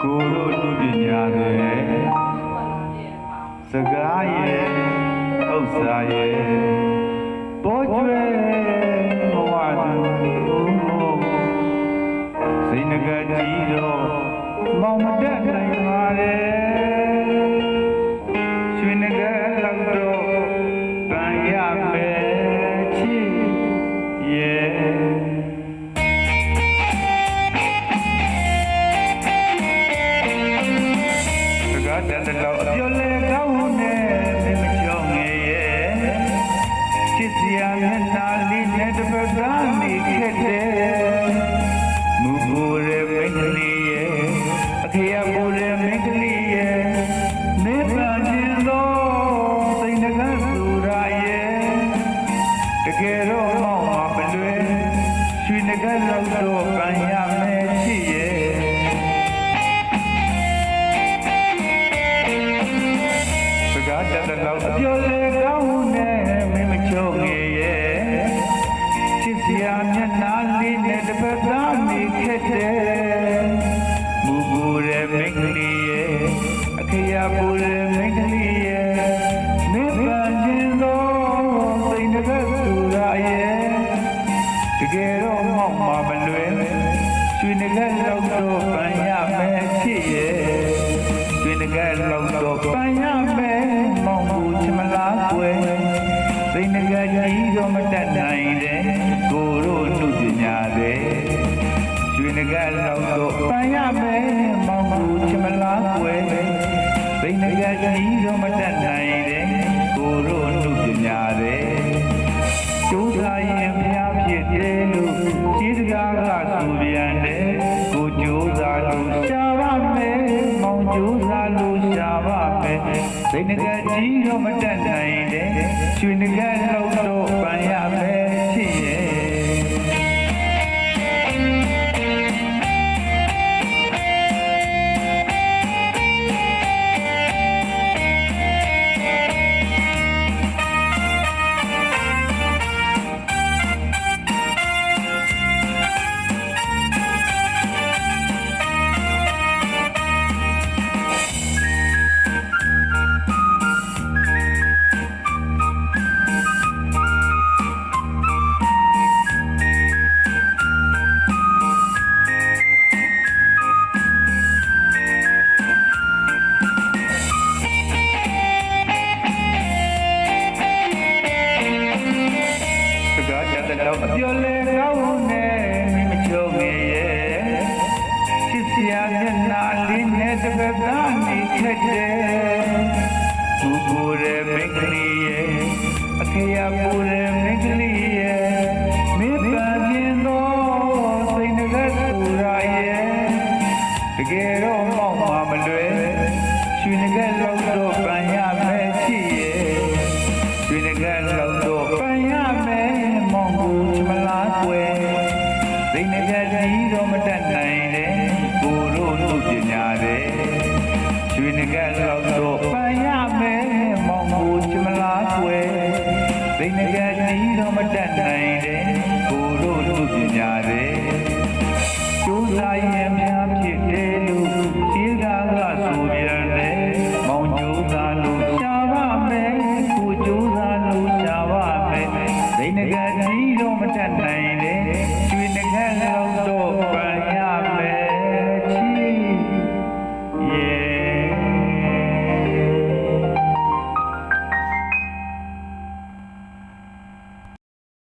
ကိုတို့လူပညာတွေစကားရဲ့ဥစ္စာရဲ့ပေါ်ကျွဲဘဝသူစိတ်ငကကြီးတော့မောင်မတက်နိုင်ပါရဲ့ရွှေငကလောက်တော့ကံရမယ်ချစ်ရဲ့တတလောက်အပြောလဲကောင်းနဲ့မင်းမချောင်းငယ်ရဲ့ချစ်စရာမျက်နှာလေးနဲ့တစ်ပတ်ကနေခဲ့တဲ့မူဘူရဲ့မိန်းကလေးရဲ့အခရာဘူရဲ့မိန်းကလေးရဲ့နေပါခြင်းသောစိတ်ငကသူရာရဲ့တကယ်တော့မောင်းမှာမလွယ်ရွှေငကလောက်တော့ကံရမယ်ချစ်ရဲ့တတလောက်အပြောလဲကောင်းနဲ့မင်းမချုံငယ်ရဲ့ချစ်စရာမျက်နှာလေးနဲ့တစ်ပတ်သားနေခဲ့တဲ့မူဘူရဲ့မိန်းကလေးရဲ့အခရာပူရဲ့မိန်းကလေးရဲ့နေပါခြင်းသောစိတ်ငကသူရာရဲ့တကယ်တော့မောက်မှာမလွယ်ရွှေငကလောက်တော့ပန်ရမယ်ချစ်ရဲ့ရွှေငကလောက်တော့ပန်ရမယ်မောင်ဘူးချမလားကွယ်စိတ်ငကကြီးတော့မတတ်နိုင်တဲ့ကိုတို့လူပညာတွေရွှေငကလောက်တော့ပန်ရမယ်မောင်ဘူးချမလားကွယ်စိတ်ငကကြီးတော့မတတ်နိုင်တဲ့ကိုတို့လူပညာတွေကျိုးစားရင်ဖျားဖြစ်တယ်လို့ကြီးစကားကဆိုပြန်တယ်ကိုကျိုးစားလို့ရှားပါမယ်မောင်ကျိုးစားလို့ရှားပါမယ်စိတ်ငကကြီးတော့မတတ်နိုင်တဲ့ရွှေငကလောက်တော့ပန်ရမယ်ချစ်ရဲ့အပြောလဲကောင်းနဲ့မင်းမချုံငယ်ရဲ့ချစ်စရာမျက်နှာလေးနဲ့တစ်ပတ်သားနေခဲ့တဲ့ဘူဘူရဲ့မိန်းကလေးရဲ့အခရာပူရဲ့မိန်းကလေးရဲ့မေတ္တာခြင်းသောစိတ်ငကသူရာရဲ့တကယ်တော့မောက်မှာမလွယ်ရွှေငကလောက်တော့ပန်ရမယ်ချစ်ရဲ့ရွှေငကလောက်တော့ပန်ရမယ်မောင်ဘူးချမလားကွယ်စိတ်ငကကြီးတော့မတတ်နိုင်တဲ့ကိုတို့လူပညာတွေရွှေငကလောက်တော့ပန်ရမယ်မောင်ဘူးချမလားကွယ်စိတ်ငကကြီးတော့မတတ်နိုင်တဲ့ကိုတို့လူပညာတွေကျိုးစားရင်များဖြစ်တယ်